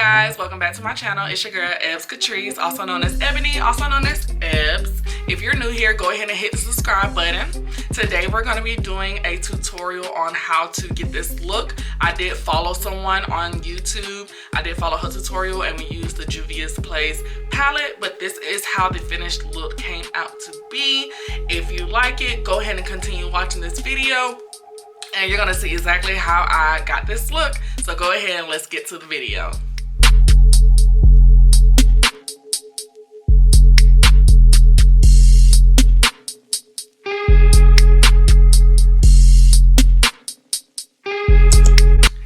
guys, welcome back to my channel. It's your girl Ebs Katrice, also known as Ebony, also known as Ebs. If you're new here, go ahead and hit the subscribe button. Today we're going to be doing a tutorial on how to get this look. I did follow someone on YouTube. I did follow her tutorial and we used the Juvias Plays palette, but this is how the finished look came out to be. If you like it, go ahead and continue watching this video and you're gonna see exactly how I got this look. So go ahead and let's get to the video.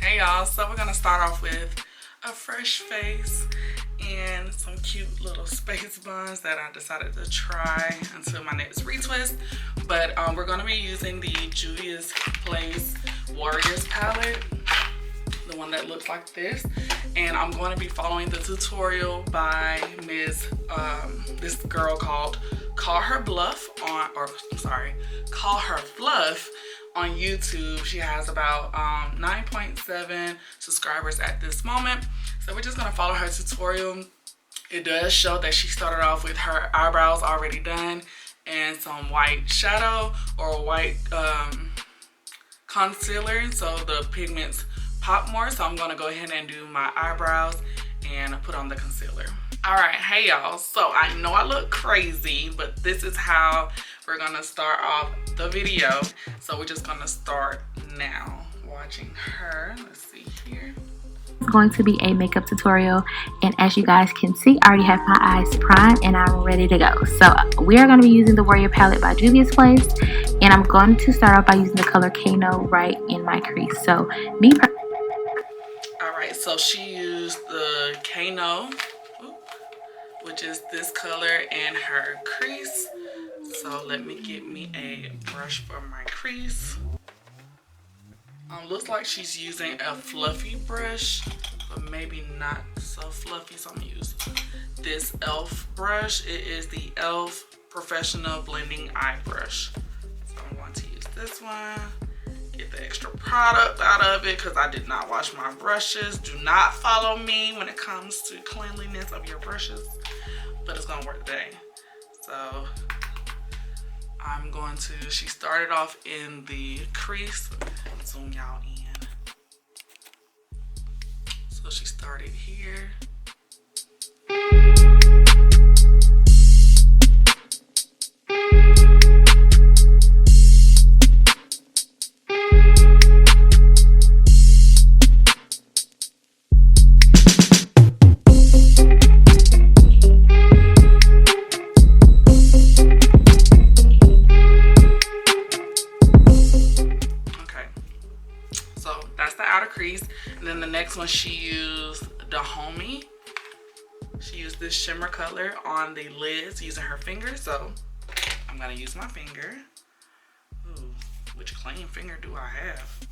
Hey y'all, so we're gonna start off with a fresh face and some cute little space buns that I decided to try until my next retwist. But we're going to be using the Juvias Plays Warriors palette, the one that looks like this. And I'm going to be following the tutorial by this girl called Call Her Fluff Call Her Fluff on YouTube. She has about 9.7 subscribers at this moment. So we're just gonna follow her tutorial. It does show that she started off with her eyebrows already done and some white shadow or white concealer, so the pigments pop more. So I'm gonna go ahead and do my eyebrows and put on the concealer. All right, hey y'all, so I know I look crazy, but this is how we're gonna start off the video. So we're just gonna start now watching her. Let's see here. It's going to be a makeup tutorial, and as you guys can see, I already have my eyes primed and I'm ready to go. So we are going to be using the Warrior palette by Juvias Plays, and I'm going to start off by using the color Kano right in my crease. So Alright, so she used the Kano, which is this color, in her crease. So let me get me a brush for my crease. Looks like she's using a fluffy brush, but maybe not so fluffy, so I'm gonna use this e.l.f. brush. It is the e.l.f. Professional Blending Eye Brush. So I'm going to use this one, get the extra product out of it because I did not wash my brushes. Do not follow me when it comes to cleanliness of your brushes, but it's gonna work today. So I'm going to, she started off in the crease. Zoom y'all in. So she started here. Crease. And then the next one, she used the Homie. She used this shimmer color on the lids using her finger. So I'm gonna use my finger. Ooh, which clean finger do I have?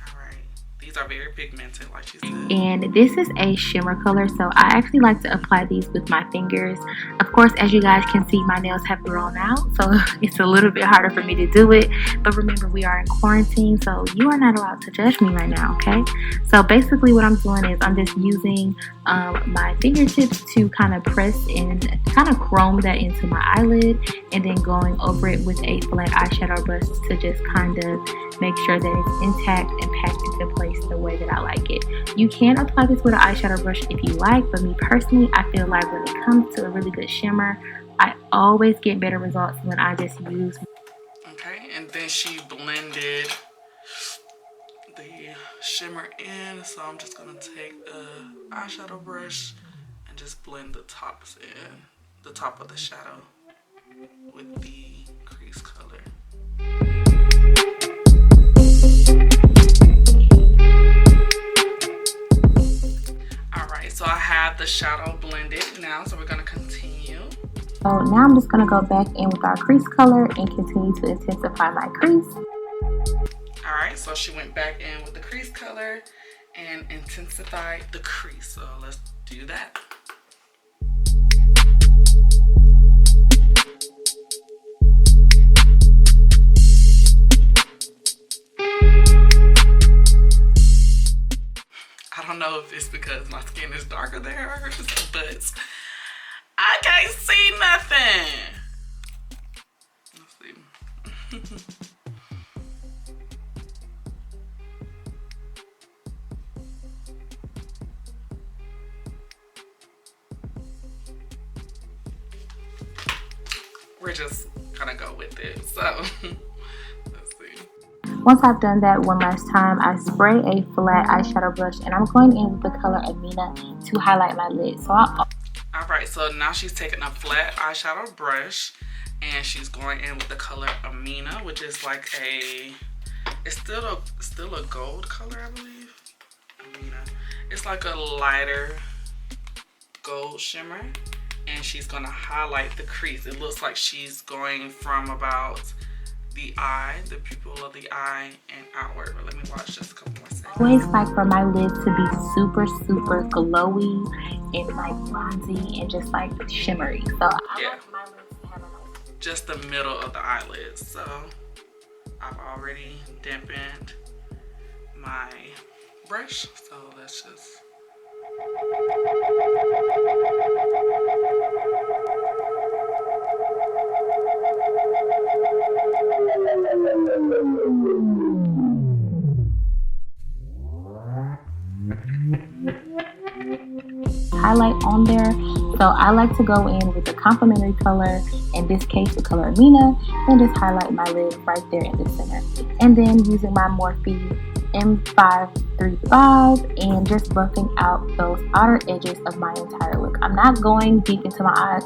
All right, these are very pigmented, like she said. And this is a shimmer color, so I actually like to apply these with my fingers. Of course, as you guys can see, my nails have grown out, so it's a little bit harder for me to do it. But remember, we are in quarantine, so you are not allowed to judge me right now, okay? So basically what I'm doing is I'm just using my fingertips to kind of press and kind of chrome that into my eyelid, and then going over it with a flat eyeshadow brush to just kind of make sure that it's intact and packed into place the way that I like it. You can apply this with an eyeshadow brush if you like, but me personally, I feel like when it comes to a really good shimmer, I always get better results when I just use. Okay, and then she blended the shimmer in, so I'm just gonna take a eyeshadow brush and just blend the tops in, the top of the shadow with the crease color. Alright, so I have the shadow blended now, so we're going to continue. So now I'm just going to go back in with our crease color and continue to intensify my crease. Alright, so she went back in with the crease color and intensified the crease. So let's do that. don't know if it's because my skin is darker than hers, but I can't see nothing. Let's see. We're just gonna go with it. So let's see. Once I've done that one last time, I spray a flat eyeshadow brush and I'm going in with the color Amina to highlight my lid. So Alright, so now she's taking a flat eyeshadow brush and she's going in with the color Amina, which is like it's still a gold color, I believe. Amina. It's like a lighter gold shimmer. And she's gonna highlight the crease. It looks like she's going from about the eye, the pupil of the eye, and outward. But let me watch just a couple more seconds. I always like for my lid to be super, super glowy and like bronzy and just like shimmery. So I like my lids to have just the middle of the eyelids. So I've already dampened my brush. So let's just. Highlight on there. So I like to go in with the complementary color, in this case the color Amina, and just highlight my lid right there in the center. And then using my Morphe M535 and just buffing out those outer edges of my entire look. I'm not going deep into my eyes,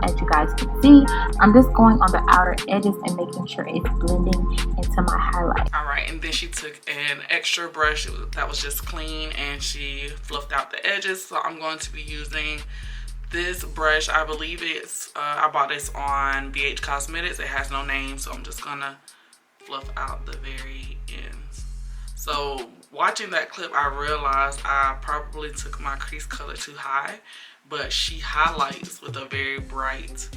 as you guys can see. I'm just going on the outer edges and making sure it's blending into my highlight. Alright, and then she took an extra brush that was just clean and she fluffed out the edges. So I'm going to be using this brush. I believe it's, I bought this on BH Cosmetics. It has no name, so I'm just gonna fluff out the very ends. So watching that clip, I realized I probably took my crease color too high, but she highlights with a very bright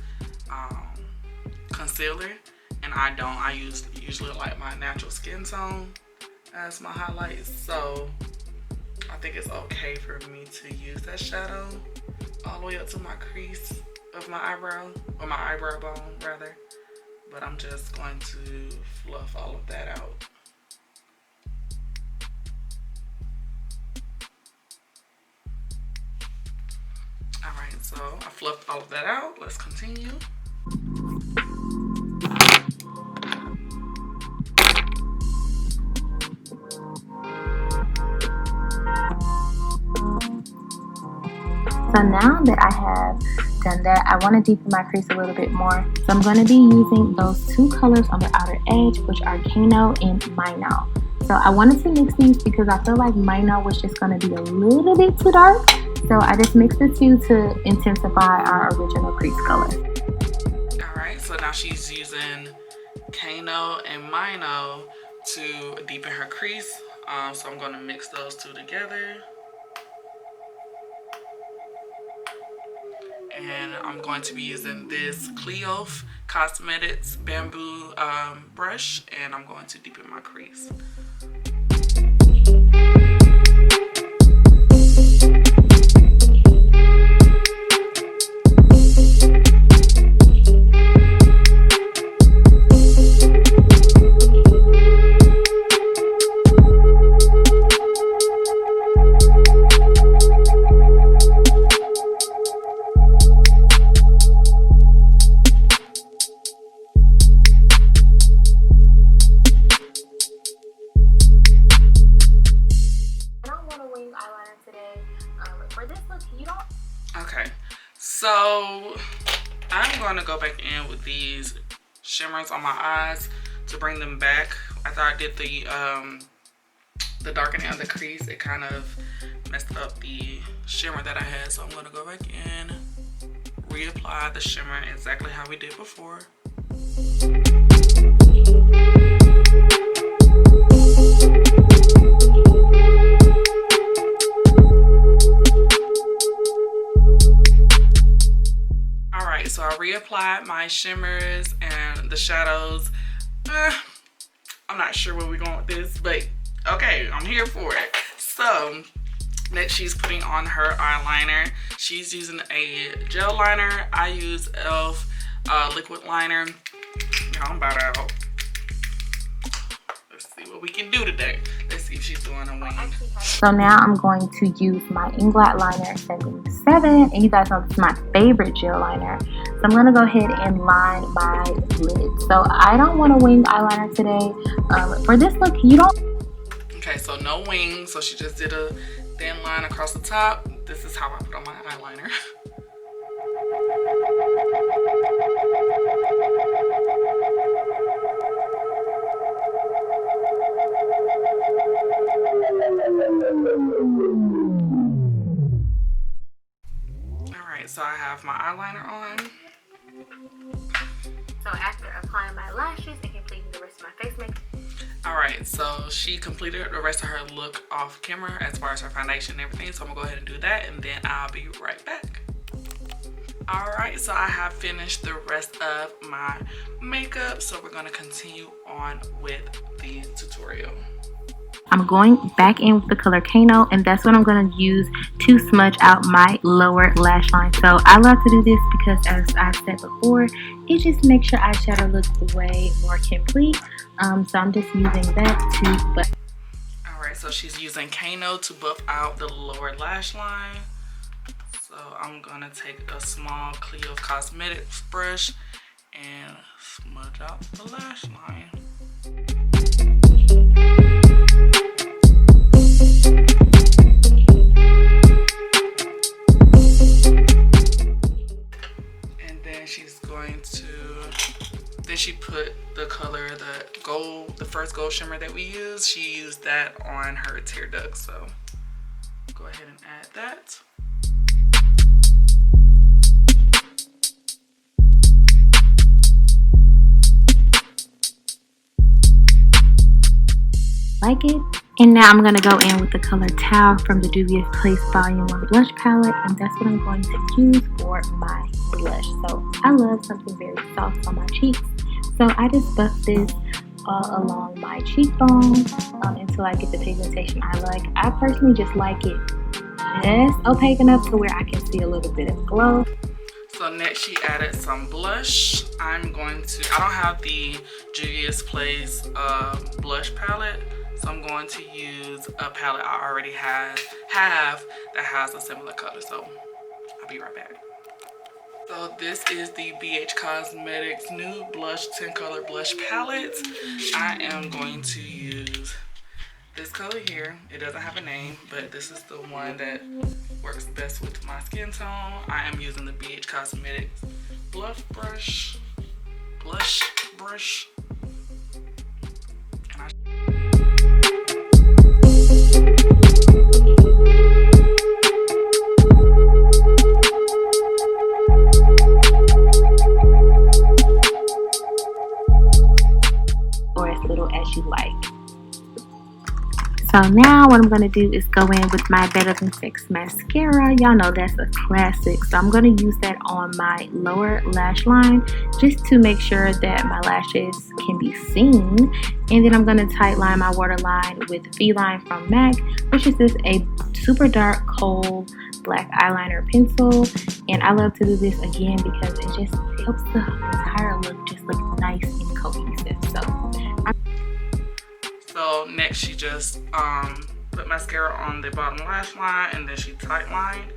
concealer, and I don't. I usually like my natural skin tone as my highlights, so I think it's okay for me to use that shadow all the way up to my crease of my eyebrow, or my eyebrow bone rather, but I'm just going to fluff all of that out. Alright, so I fluffed all of that out. Let's continue. So now that I have done that, I want to deepen my crease a little bit more. So I'm going to be using those two colors on the outer edge, which are Kano and Mino. So I wanted to mix these because I feel like Mino was just going to be a little bit too dark. So I just mixed the two to intensify our original crease color. Alright, so now she's using Kano and Mino to deepen her crease. So I'm going to mix those two together. And I'm going to be using this Cleof Cosmetics bamboo brush, and I'm going to deepen my crease. Okay, so I'm going to go back in with these shimmers on my eyes to bring them back. After I did the darkening of the crease, it kind of messed up the shimmer that I had. So I'm going to go back in, reapply the shimmer exactly how we did before. So I reapplied my shimmers and the shadows. I'm not sure where we're going with this, but okay, I'm here for it. So Next, she's putting on her eyeliner. She's using a gel liner. I use e.l.f. Liquid liner. Now I'm about out. Let's see what we can do today. Let's see if she's doing a wing. So now I'm going to use my Inglot liner setting 7. And you guys know this is my favorite gel liner. So I'm going to go ahead and line my lids. So I don't want a wing eyeliner today. For this look, you don't. Okay, so no wings. So she just did a thin line across the top. This is how I put on my eyeliner. Alright, so I have my eyeliner on. So after applying my lashes and completing the rest of my face makeup. Alright, so she completed the rest of her look off camera as far as her foundation and everything. So I'm gonna go ahead and do that and then I'll be right back. Alright, so I have finished the rest of my makeup. So we're gonna continue on with the tutorial. I'm going back in with the color Kano, and that's what I'm going to use to smudge out my lower lash line. So I love to do this because, as I said before, it just makes your eyeshadow look way more complete. So I'm just using that to buff. Alright, so she's using Kano to buff out the lower lash line. So I'm going to take a small Clio Cosmetics brush and smudge out the lash line. Then she put the color, the first gold shimmer that we used, she used that on her tear duct. So go ahead and add that. Like it. And now I'm going to go in with the color Tau from the Juvias Place Volume 1 blush palette, and that's what I'm going to use for my blush. So I love something very soft on my cheeks, so I just buff this all along my cheekbone until I get the pigmentation I like. I personally just like it just opaque enough to where I can see a little bit of glow. So next she added some blush. I don't have the Juvias Place blush palette. So I'm going to use a palette I already have that has a similar color. So I'll be right back. So this is the BH Cosmetics Nude Blush 10 Color Blush Palette. I am going to use this color here. It doesn't have a name, but this is the one that works best with my skin tone. I am using the BH Cosmetics Blush Brush. Or as little as you like. So now what I'm going to do is go in with my Better Than Sex mascara. Y'all know that's a classic. So I'm going to use that on my lower lash line just to make sure that my lashes can be seen. And then I'm going to tight line my waterline with V-Line from MAC, which is just a super dark coal black eyeliner pencil. And I love to do this again because it just helps the entire look just look nice and cohesive. So next she just put mascara on the bottom lash line and then she tight lined.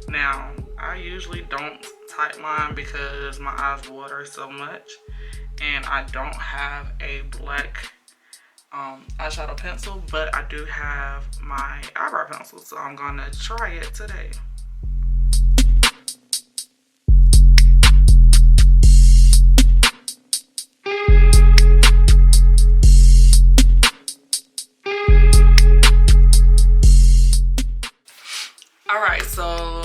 Now I usually don't tight line because my eyes water so much, and I don't have a black eyeshadow pencil, but I do have my eyebrow pencil, so I'm gonna try it today. Alright, so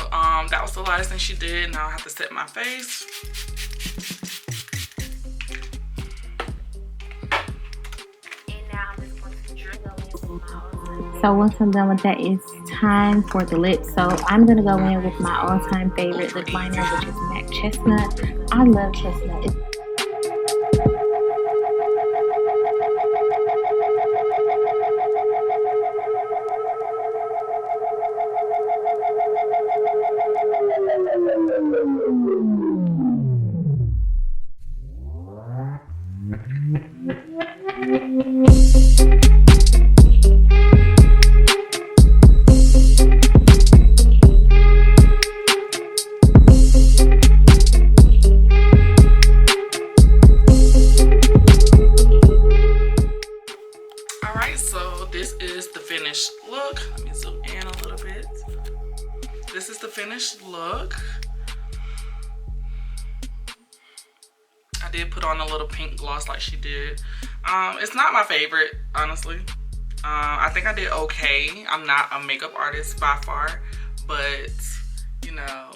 that was the last thing she did. Now I have to set my face. So once I'm done with that, it's time for the lips. So I'm going to go in with my all-time favorite lip liner, which is MAC Chestnut. I love Chestnut. this is the finished look. I did put on a little pink gloss like she did. It's not my favorite, honestly. I think I did okay. I'm not a makeup artist by far, but you know,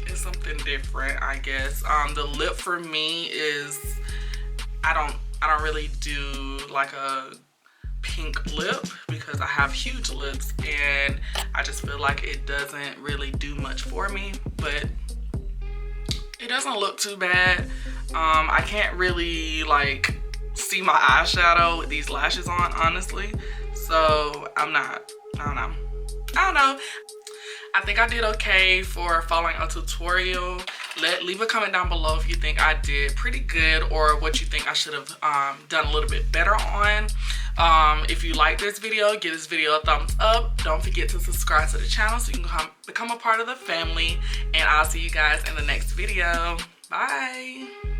it's something different, I guess. The lip for me is, I don't really do like a pink lip because I have huge lips and I just feel like it doesn't really do much for me, but it doesn't look too bad. I can't really like see my eyeshadow with these lashes on, honestly, so I don't know. I think I did okay for following a tutorial. Leave a comment down below if you think I did pretty good or what you think I should have done a little bit better on. If you like this video, give this video a thumbs up. Don't forget to subscribe to the channel so you can become a part of the family. And I'll see you guys in the next video. Bye.